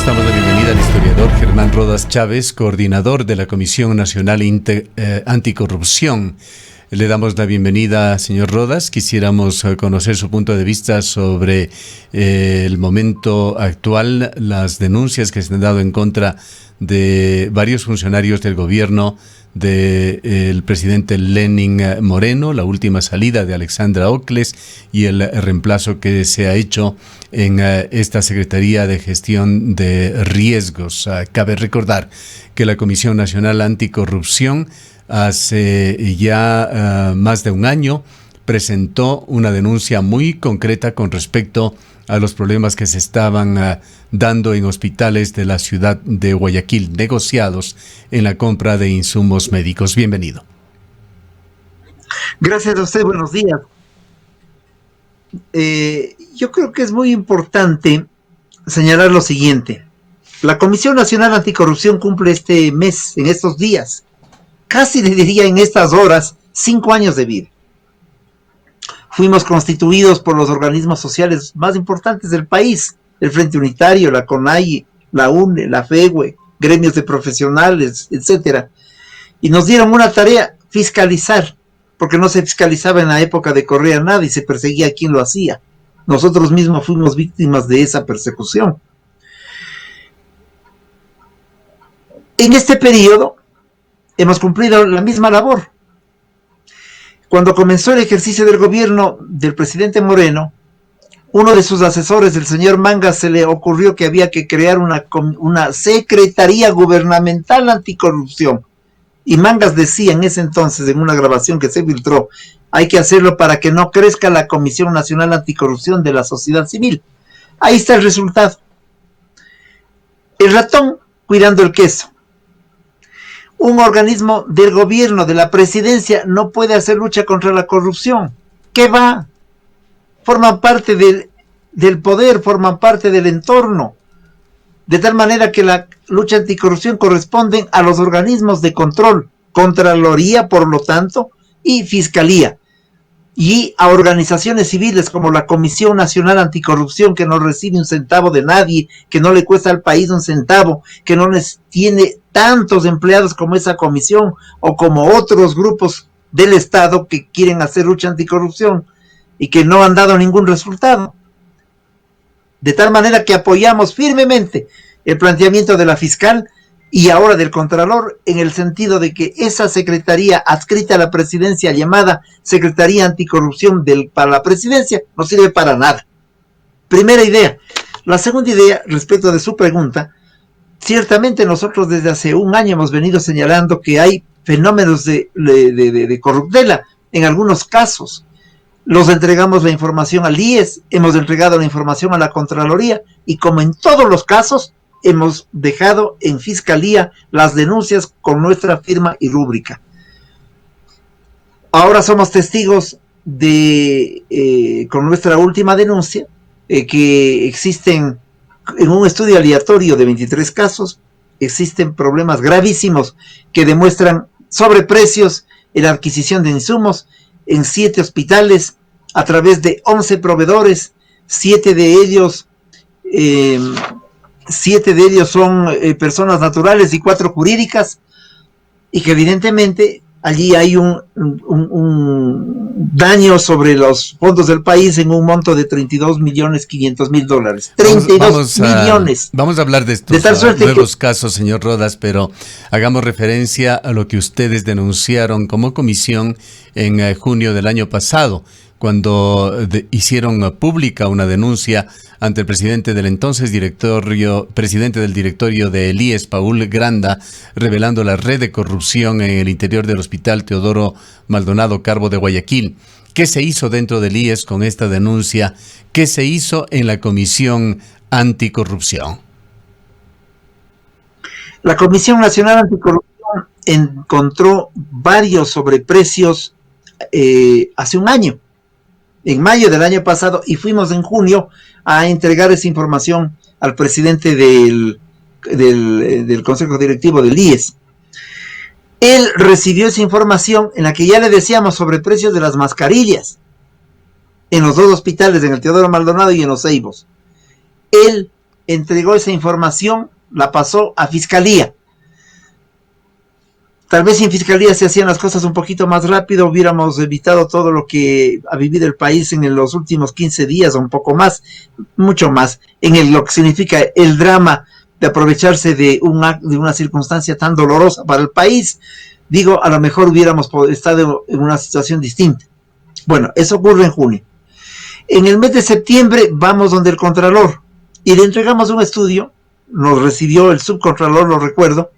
Damos la bienvenida al historiador Germán Rodas Chávez, coordinador de la Comisión Nacional Anticorrupción. Le damos la bienvenida, señor Rodas. Quisiéramos conocer su punto de vista sobre el momento actual, las denuncias que se han dado en contra de varios funcionarios del gobierno del presidente Lenín Moreno, la última salida de Alexandra Ocles y el reemplazo que se ha hecho en esta Secretaría de Gestión de Riesgos. Cabe recordar que la Comisión Nacional Anticorrupción hace ya más de un año presentó una denuncia muy concreta con respecto a los problemas que se estaban dando en hospitales de la ciudad de Guayaquil, negociados en la compra de insumos médicos. Bienvenido. Gracias a usted, buenos días. Yo creo que es muy importante señalar lo siguiente. La Comisión Nacional Anticorrupción cumple este mes, en estos días, casi le diría en estas horas, 5 años de vida. Fuimos constituidos por los organismos sociales más importantes del país, el Frente Unitario, la CONAIE, la UNE, la FEGUE, gremios de profesionales, etcétera. Y nos dieron una tarea, fiscalizar, porque no se fiscalizaba en la época de Correa nada y se perseguía a quien lo hacía. Nosotros mismos fuimos víctimas de esa persecución. En este periodo hemos cumplido la misma labor. Cuando comenzó el ejercicio del gobierno del presidente Moreno, uno de sus asesores, el señor Mangas, se le ocurrió que había que crear una Secretaría Gubernamental Anticorrupción. Y Mangas decía en ese entonces, en una grabación que se filtró, hay que hacerlo para que no crezca la Comisión Nacional Anticorrupción de la sociedad civil. Ahí está el resultado. El ratón cuidando el queso. Un organismo del gobierno, de la presidencia, no puede hacer lucha contra la corrupción. ¿Qué va? Forman parte del poder, forman parte del entorno. De tal manera que la lucha anticorrupción corresponde a los organismos de control, Contraloría, por lo tanto, y Fiscalía. Y a organizaciones civiles como la Comisión Nacional Anticorrupción, que no recibe un centavo de nadie, que no le cuesta al país un centavo, que no les tiene tantos empleados como esa comisión o como otros grupos del Estado que quieren hacer lucha anticorrupción y que no han dado ningún resultado. De tal manera que apoyamos firmemente el planteamiento de la fiscal y ahora del Contralor, en el sentido de que esa secretaría adscrita a la presidencia, llamada Secretaría Anticorrupción para la presidencia, no sirve para nada. Primera idea. La segunda idea, respecto de su pregunta, ciertamente nosotros desde hace un año hemos venido señalando que hay fenómenos de corruptela en algunos casos. Los entregamos la información al IES, hemos entregado la información a la Contraloría y, como en todos los casos, hemos dejado en Fiscalía las denuncias con nuestra firma y rúbrica. Ahora somos testigos con nuestra última denuncia, que existen, en un estudio aleatorio de 23 casos, existen problemas gravísimos que demuestran sobreprecios en la adquisición de insumos en 7 hospitales a través de 11 proveedores, 7 de ellos son personas naturales y 4 jurídicas, y que evidentemente allí hay un daño sobre los fondos del país en un monto de $32.500.000. 32 millones. Vamos a hablar de estos nuevos casos, señor Rodas, pero hagamos referencia a lo que ustedes denunciaron como comisión en junio del año pasado, cuando hicieron pública una denuncia ante el presidente del entonces presidente del directorio de IES, Paul Granda, revelando la red de corrupción en el interior del Hospital Teodoro Maldonado Carbo de Guayaquil. ¿Qué se hizo dentro del IES con esta denuncia? ¿Qué se hizo en la Comisión Anticorrupción? La Comisión Nacional Anticorrupción encontró varios sobreprecios hace un año, en mayo del año pasado, y fuimos en junio a entregar esa información al presidente del Consejo Directivo del IES. Él recibió esa información en la que ya le decíamos sobre precios de las mascarillas en los 2 hospitales, en el Teodoro Maldonado y en los Ceibos. Él entregó esa información, la pasó a Fiscalía. Tal vez si en Fiscalía se hacían las cosas un poquito más rápido, hubiéramos evitado todo lo que ha vivido el país en los últimos 15 días o un poco más, mucho más, lo que significa el drama de aprovecharse de una circunstancia tan dolorosa para el país. Digo, a lo mejor hubiéramos estado en una situación distinta. Bueno, eso ocurre en junio. En el mes de septiembre vamos donde el Contralor y le entregamos un estudio, nos recibió el subcontralor, lo recuerdo,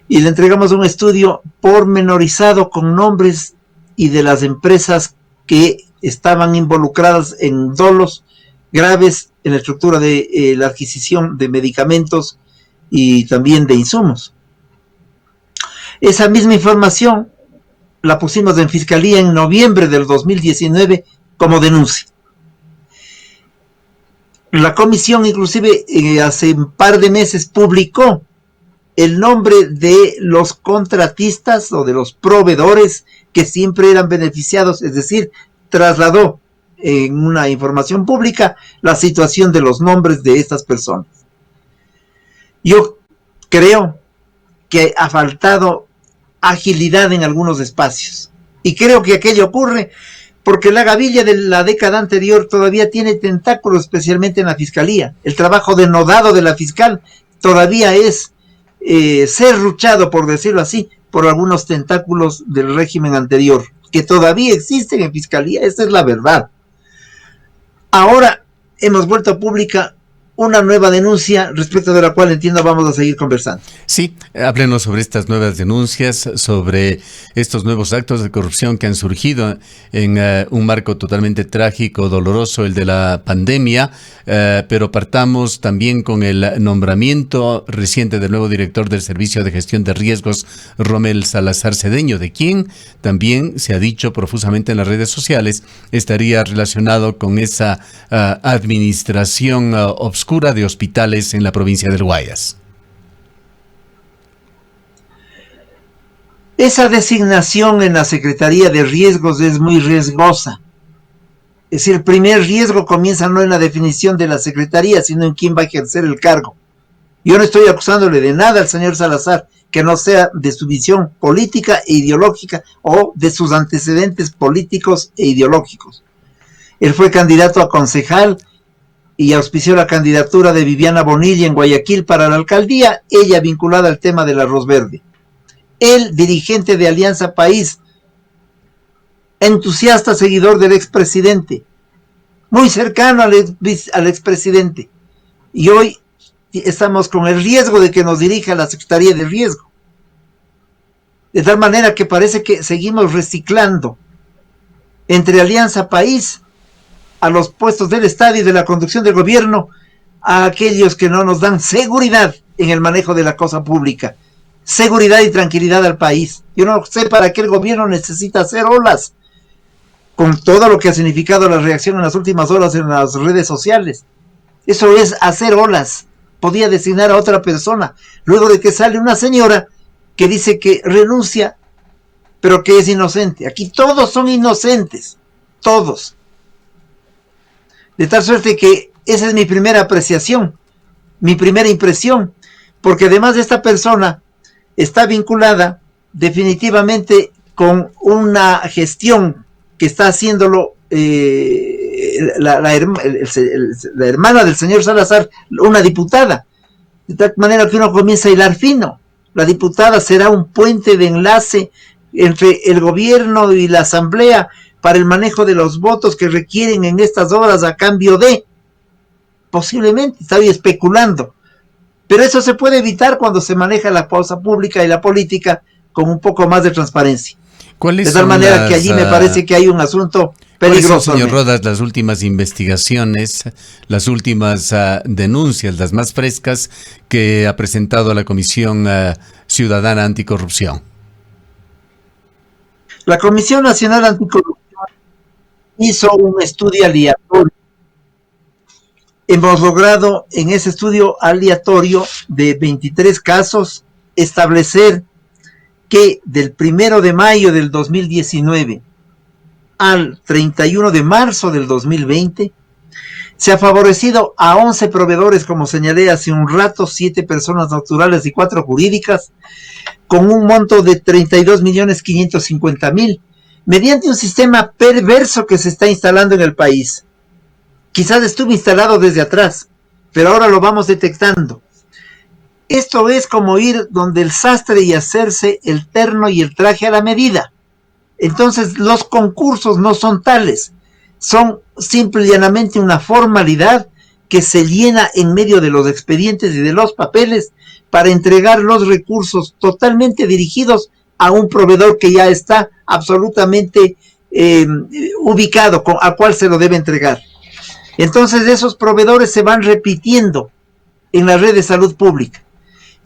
y le entregamos un estudio pormenorizado con nombres y de las empresas que estaban involucradas en dolos graves en la estructura de la adquisición de medicamentos y también de insumos. Esa misma información la pusimos en Fiscalía en noviembre del 2019 como denuncia. La comisión inclusive hace un par de meses publicó el nombre de los contratistas o de los proveedores que siempre eran beneficiados, es decir, trasladó en una información pública la situación de los nombres de estas personas. Yo creo que ha faltado agilidad en algunos espacios y creo que aquello ocurre porque la gavilla de la década anterior todavía tiene tentáculos, especialmente en la Fiscalía. El trabajo denodado de la fiscal todavía es serruchado, por decirlo así, por algunos tentáculos del régimen anterior, que todavía existen en Fiscalía. Esa es la verdad. Ahora hemos vuelto pública una nueva denuncia respecto de la cual, entiendo, vamos a seguir conversando. Sí, háblenos sobre estas nuevas denuncias, sobre estos nuevos actos de corrupción que han surgido en un marco totalmente trágico, doloroso, el de la pandemia, pero partamos también con el nombramiento reciente del nuevo director del Servicio de Gestión de Riesgos, Rommel Salazar Cedeño, de quien también se ha dicho profusamente en las redes sociales estaría relacionado con esa administración obscura de hospitales en la provincia del Guayas. Esa designación en la Secretaría de Riesgos es muy riesgosa. Es decir, el primer riesgo comienza no en la definición de la Secretaría, sino en quién va a ejercer el cargo. Yo no estoy acusándole de nada al señor Salazar que no sea de su visión política e ideológica o de sus antecedentes políticos e ideológicos. Él fue candidato a concejal y auspició la candidatura de Viviana Bonilla en Guayaquil para la alcaldía, ella vinculada al tema del arroz verde. El dirigente de Alianza País, entusiasta seguidor del expresidente, muy cercano al expresidente, y hoy estamos con el riesgo de que nos dirija la Secretaría de Riesgo. De tal manera que parece que seguimos reciclando entre Alianza País a los puestos del Estado y de la conducción del gobierno a aquellos que no nos dan seguridad en el manejo de la cosa pública, seguridad y tranquilidad al país. Yo no sé para qué el gobierno necesita hacer olas con todo lo que ha significado la reacción en las últimas horas en las redes sociales. Eso es hacer olas. Podía designar a otra persona, luego de que sale una señora que dice que renuncia, pero que es inocente. Aquí todos son inocentes, todos. De tal suerte que esa es mi primera apreciación, mi primera impresión, porque además de esta persona está vinculada definitivamente con una gestión que está haciéndolo la hermana del señor Salazar, una diputada, de tal manera que uno comienza a hilar fino. La diputada será un puente de enlace entre el gobierno y la asamblea para el manejo de los votos que requieren en estas horas a cambio de, posiblemente, estoy especulando, pero eso se puede evitar cuando se maneja la cosa pública y la política con un poco más de transparencia. De tal manera que allí me parece que hay un asunto peligroso. Señor Rodas, las últimas investigaciones, las últimas denuncias, las más frescas que ha presentado la Comisión Ciudadana Anticorrupción? La Comisión Nacional Anticorrupción hizo un estudio aleatorio. Hemos logrado en ese estudio aleatorio de 23 casos establecer que del 1 de mayo del 2019 al 31 de marzo del 2020 Se ha favorecido a 11 proveedores, como señalé hace un rato, 7 personas naturales y 4 jurídicas, con un monto de 32.550.000, mediante un sistema perverso que se está instalando en el país. Quizás estuvo instalado desde atrás, pero ahora lo vamos detectando. Esto es como ir donde el sastre y hacerse el terno y el traje a la medida. Entonces los concursos no son tales, son simple y llanamente una formalidad que se llena en medio de los expedientes y de los papeles para entregar los recursos totalmente dirigidos a un proveedor que ya está absolutamente ubicado, al cual se lo debe entregar. Entonces esos proveedores se van repitiendo en la red de salud pública.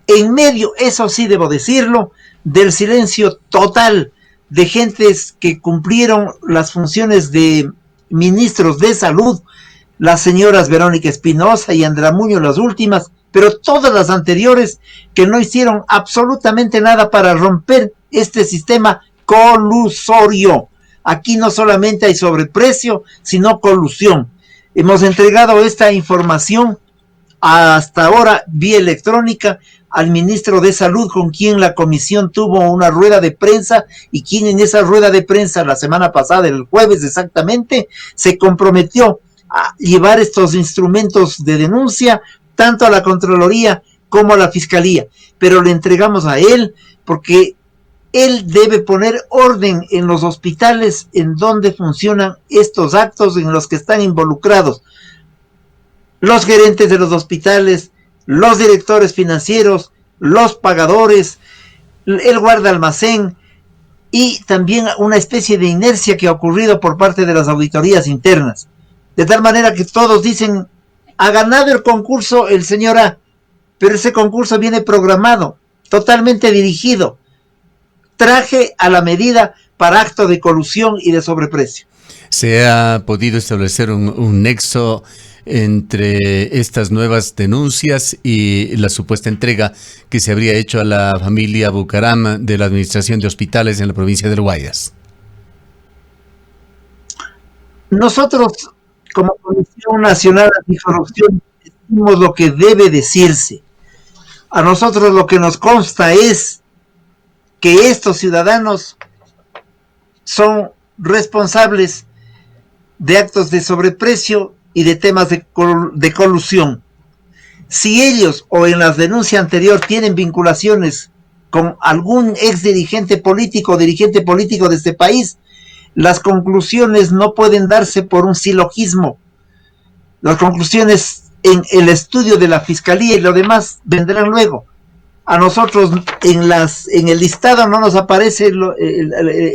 En medio, eso sí debo decirlo, del silencio total de gentes que cumplieron las funciones de ministros de salud, las señoras Verónica Espinosa y Andrea Muñoz, las últimas, pero todas las anteriores que no hicieron absolutamente nada para romper este sistema colusorio. Aquí no solamente hay sobreprecio, sino colusión. Hemos entregado esta información hasta ahora vía electrónica al ministro de Salud, con quien la comisión tuvo una rueda de prensa, y quien en esa rueda de prensa la semana pasada, el jueves exactamente, se comprometió a llevar estos instrumentos de denuncia tanto a la Contraloría como a la Fiscalía, pero le entregamos a él porque él debe poner orden en los hospitales en donde funcionan estos actos en los que están involucrados los gerentes de los hospitales, los directores financieros, los pagadores, el guarda almacén, y también una especie de inercia que ha ocurrido por parte de las auditorías internas. De tal manera que todos dicen, ha ganado el concurso el señor A, pero ese concurso viene programado, totalmente dirigido, traje a la medida para acto de colusión y de sobreprecio. ¿Se ha podido establecer un nexo entre estas nuevas denuncias y la supuesta entrega que se habría hecho a la familia Bucaram de la Administración de Hospitales en la provincia del Guayas? Nosotros, como Comisión Nacional Anticorrupción, decimos lo que debe decirse. A nosotros lo que nos consta es que estos ciudadanos son responsables de actos de sobreprecio y de temas de colusión. Si ellos o en la denuncia anterior tienen vinculaciones con algún ex dirigente político o dirigente político de este país, las conclusiones no pueden darse por un silogismo. Las conclusiones en el estudio de la Fiscalía y lo demás vendrán luego. A nosotros en el listado no nos aparecen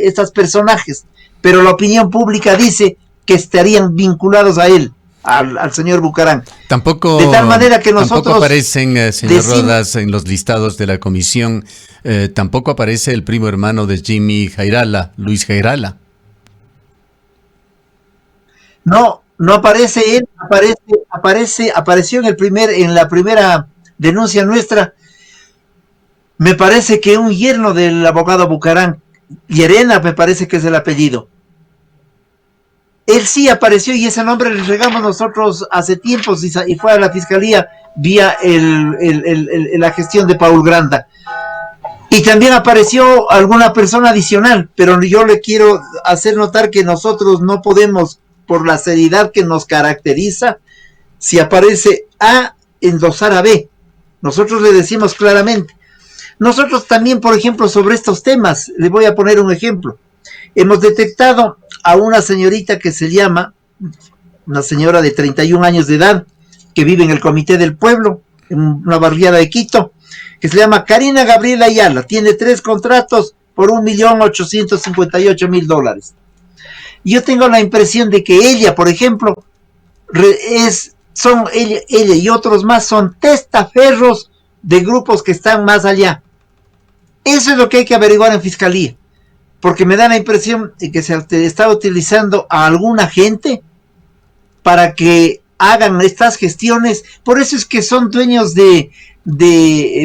estos personajes, pero la opinión pública dice que estarían vinculados a él, al señor Bucaram. Tampoco, de tal manera que nosotros tampoco aparecen, señor Rodas, en los listados de la comisión, tampoco aparece el primo hermano de Jimmy Jairala, Luis Jairala. No aparece él, apareció en la primera denuncia nuestra. Me parece que un yerno del abogado Bucaram, Llerena me parece que es el apellido. Él sí apareció y ese nombre le entregamos nosotros hace tiempos y fue a la Fiscalía vía la gestión de Paul Granda. Y también apareció alguna persona adicional, pero yo le quiero hacer notar que nosotros no podemos, por la seriedad que nos caracteriza, si aparece A, endosar a B. Nosotros le decimos claramente. Nosotros también, por ejemplo, sobre estos temas, le voy a poner un ejemplo. Hemos detectado a una señorita que se llama, una señora de 31 años de edad, que vive en el Comité del Pueblo, en una barriada de Quito, que se llama Karina Gabriela Ayala. Tiene 3 contratos por $1.858.000. Yo tengo la impresión de que ella, por ejemplo, ella y otros más son testaferros de grupos que están más allá. Eso es lo que hay que averiguar en Fiscalía, porque me da la impresión de que se está utilizando a alguna gente para que hagan estas gestiones. Por eso es que son dueños de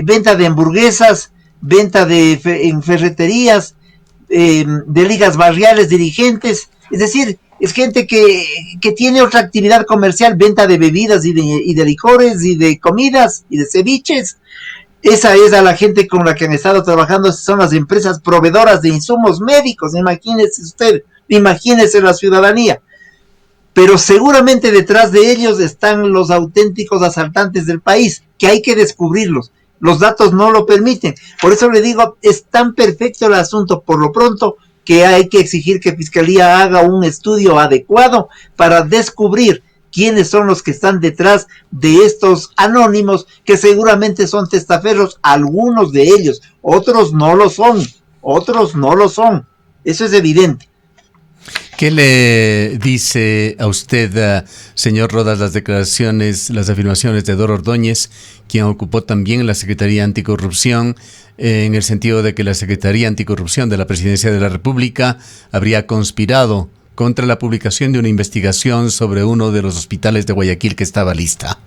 venta de hamburguesas, venta en ferreterías, de ligas barriales, dirigentes. Es decir, es gente que tiene otra actividad comercial, venta de bebidas y de licores y de comidas y de ceviches. Esa es a la gente con la que han estado trabajando, son las empresas proveedoras de insumos médicos, imagínese usted, imagínese la ciudadanía. Pero seguramente detrás de ellos están los auténticos asaltantes del país, que hay que descubrirlos. Los datos no lo permiten. Por eso le digo, es tan perfecto el asunto por lo pronto que hay que exigir que Fiscalía haga un estudio adecuado para descubrir quiénes son los que están detrás de estos anónimos, que seguramente son testaferros, algunos de ellos, otros no lo son, eso es evidente. ¿Qué le dice a usted, señor Rodas, las declaraciones, las afirmaciones de Dora Ordóñez, quien ocupó también la Secretaría Anticorrupción, en el sentido de que la Secretaría Anticorrupción de la Presidencia de la República habría conspirado contra la publicación de una investigación sobre uno de los hospitales de Guayaquil que estaba lista?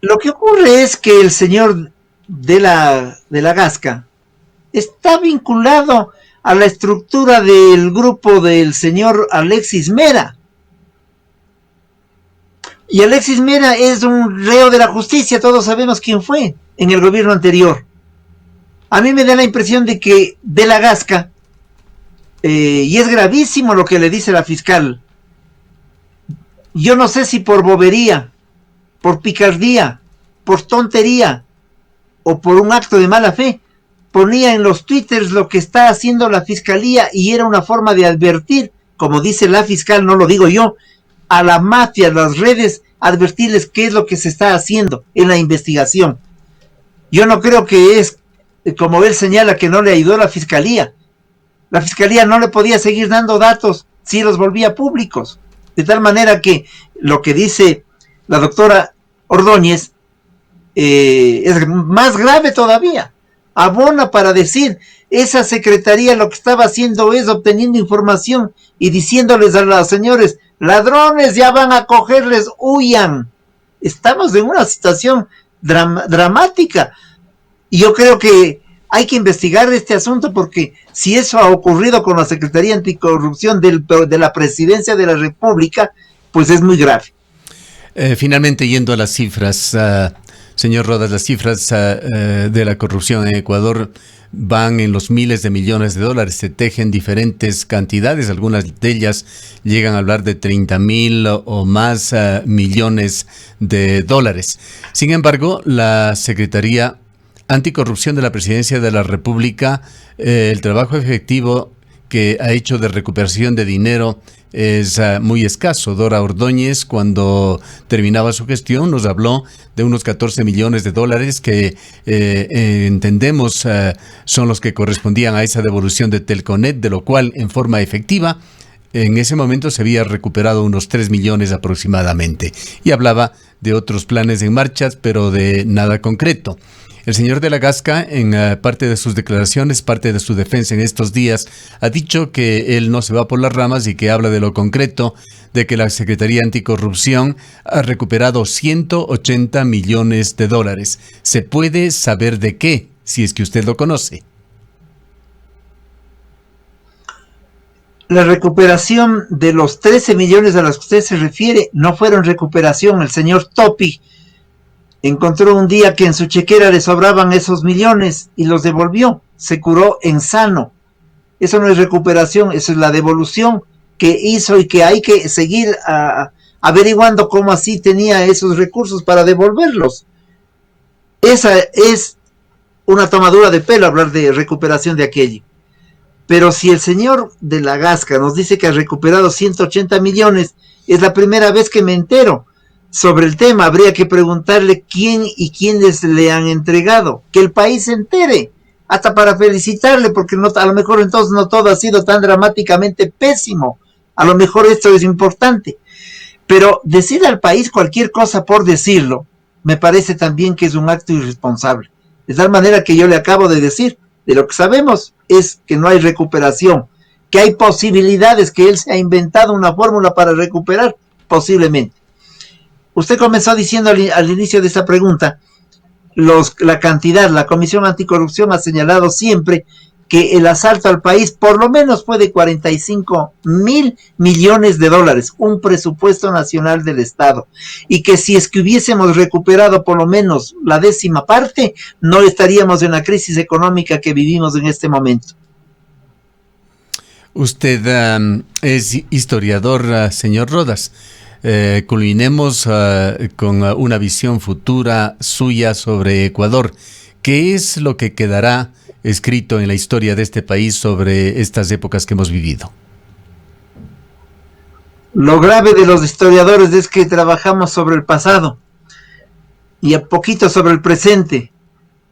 Lo que ocurre es que el señor de la Gasca está vinculado a la estructura del grupo del señor Alexis Mera. Y Alexis Mera es un reo de la justicia, todos sabemos quién fue en el gobierno anterior. A mí me da la impresión de que de la Gasca, y es gravísimo lo que le dice la fiscal, yo no sé si por bobería, por picardía, por tontería o por un acto de mala fe, ponía en los twitters lo que está haciendo la fiscalía y era una forma de advertir, como dice la fiscal, no lo digo yo, a la mafia, a las redes, advertirles qué es lo que se está haciendo en la investigación. Yo no creo que es, como él señala, que no le ayudó la fiscalía. La fiscalía no le podía seguir dando datos si los volvía públicos. De tal manera que lo que dice la doctora Ordóñez es más grave todavía. Abona para decir, esa secretaría lo que estaba haciendo es obteniendo información y diciéndoles a los señores, ladrones, ya van a cogerles, huyan. Estamos en una situación dramática. Y yo creo que hay que investigar este asunto, porque si eso ha ocurrido con la Secretaría Anticorrupción de la Presidencia de la República, pues es muy grave. Finalmente, yendo a las cifras, señor Rodas, las cifras de la corrupción en Ecuador van en los miles de millones de dólares, se tejen diferentes cantidades, algunas de ellas llegan a hablar de 30,000 o más millones de dólares. Sin embargo, la Secretaría Anticorrupción de la Presidencia de la República, el trabajo efectivo que ha hecho de recuperación de dinero es muy escaso. Dora Ordóñez, cuando terminaba su gestión, nos habló de unos 14 millones de dólares que entendemos son los que correspondían a esa devolución de Telconet, de lo cual, en forma efectiva, en ese momento se había recuperado unos 3 millones aproximadamente. Y hablaba de otros planes en marcha, pero de nada concreto. El señor de la Gasca, en parte de sus declaraciones, parte de su defensa en estos días, ha dicho que él no se va por las ramas y que habla de lo concreto, de que la Secretaría Anticorrupción ha recuperado 180 millones de dólares. ¿Se puede saber de qué, si es que usted lo conoce? La recuperación de los 13 millones a los que usted se refiere no fueron recuperación. El señor Topi encontró un día que en su chequera le sobraban esos millones y los devolvió. Se curó en sano. Eso no es recuperación, eso es la devolución que hizo y que hay que seguir averiguando cómo así tenía esos recursos para devolverlos. Esa es una tomadura de pelo hablar de recuperación de aquello. Pero si el señor de la Gasca nos dice que ha recuperado 180 millones, es la primera vez que me entero sobre el tema. Habría que preguntarle quién y quiénes le han entregado, que el país se entere, hasta para felicitarle, porque no, a lo mejor entonces no todo ha sido tan dramáticamente pésimo, a lo mejor esto es importante, pero decir al país cualquier cosa por decirlo, me parece también que es un acto irresponsable, de tal manera que yo le acabo de decir, de lo que sabemos es que no hay recuperación, que hay posibilidades, que él se ha inventado una fórmula para recuperar, posiblemente. Usted comenzó diciendo al inicio de esta pregunta, la cantidad, la Comisión Anticorrupción ha señalado siempre que el asalto al país por lo menos fue de 45.000 millones de dólares, un presupuesto nacional del Estado, y que si es que hubiésemos recuperado por lo menos la 10ª parte, no estaríamos en la crisis económica que vivimos en este momento. Usted es historiador, señor Rodas. Culminemos con una visión futura suya sobre Ecuador. ¿Qué es lo que quedará escrito en la historia de este país sobre estas épocas que hemos vivido? Lo grave de los historiadores es que trabajamos sobre el pasado y a poquito sobre el presente,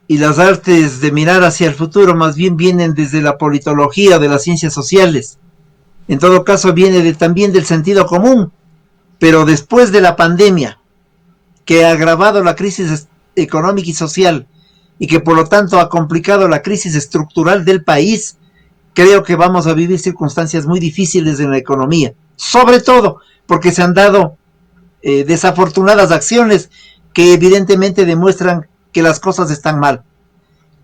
y las artes de mirar hacia el futuro más bien vienen desde la politología de las ciencias sociales. En todo caso viene también del sentido común, pero después de la pandemia, que ha agravado la crisis económica y social, y que por lo tanto ha complicado la crisis estructural del país, creo que vamos a vivir circunstancias muy difíciles en la economía, sobre todo porque se han dado desafortunadas acciones que evidentemente demuestran que las cosas están mal.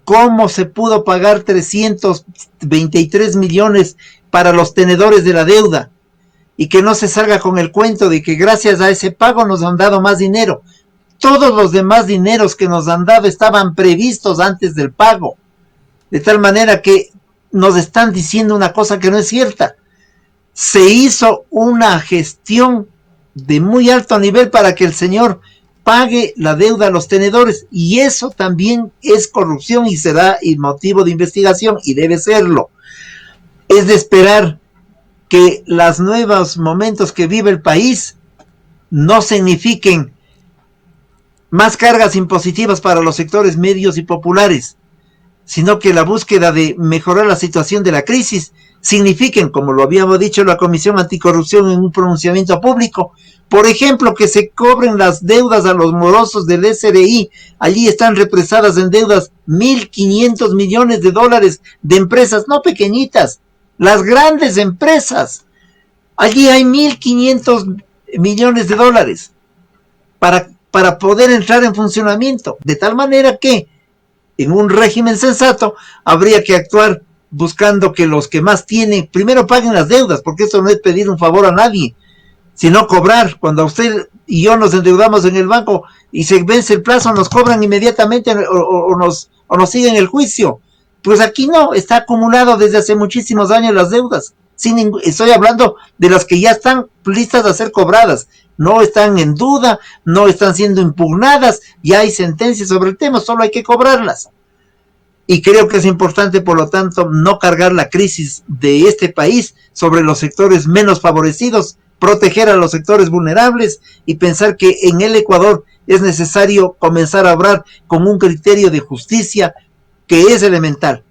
¿Cómo se pudo pagar 323 millones para los tenedores de la deuda? Y que no se salga con el cuento de que gracias a ese pago nos han dado más dinero. Todos los demás dineros que nos han dado estaban previstos antes del pago. De tal manera que nos están diciendo una cosa que no es cierta. Se hizo una gestión de muy alto nivel para que el señor pague la deuda a los tenedores, y eso también es corrupción y será motivo de investigación y debe serlo. Es de esperar que los nuevos momentos que vive el país no signifiquen más cargas impositivas para los sectores medios y populares, sino que la búsqueda de mejorar la situación de la crisis signifiquen, como lo habíamos dicho la Comisión Anticorrupción en un pronunciamiento público, por ejemplo, que se cobren las deudas a los morosos del SRI. Allí están represadas en deudas 1.500 millones de dólares de empresas, no pequeñitas, las grandes empresas. Allí hay 1.500 millones de dólares para poder entrar en funcionamiento, de tal manera que en un régimen sensato habría que actuar buscando que los que más tienen primero paguen las deudas, porque eso no es pedir un favor a nadie, sino cobrar. Cuando usted y yo nos endeudamos en el banco y se vence el plazo, nos cobran inmediatamente o nos siguen el juicio. Pues aquí no, está acumulado desde hace muchísimos años las deudas. Estoy hablando de las que ya están listas a ser cobradas, no están en duda, no están siendo impugnadas, ya hay sentencias sobre el tema, solo hay que cobrarlas. Y creo que es importante, por lo tanto, no cargar la crisis de este país sobre los sectores menos favorecidos, proteger a los sectores vulnerables y pensar que en el Ecuador es necesario comenzar a obrar con un criterio de justicia que es elemental.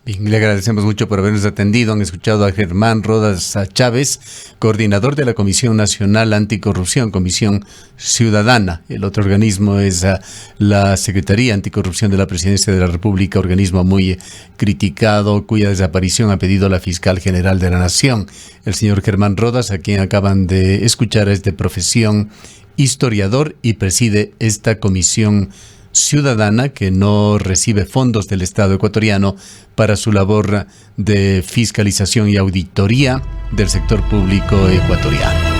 Bien, le agradecemos mucho por habernos atendido. Han escuchado a Germán Rodas Chávez, coordinador de la Comisión Nacional Anticorrupción, Comisión Ciudadana. El otro organismo es la Secretaría Anticorrupción de la Presidencia de la República, organismo muy criticado, cuya desaparición ha pedido la Fiscal General de la Nación. El señor Germán Rodas, a quien acaban de escuchar, es de profesión historiador y preside esta Comisión Ciudadana, que no recibe fondos del Estado ecuatoriano para su labor de fiscalización y auditoría del sector público ecuatoriano.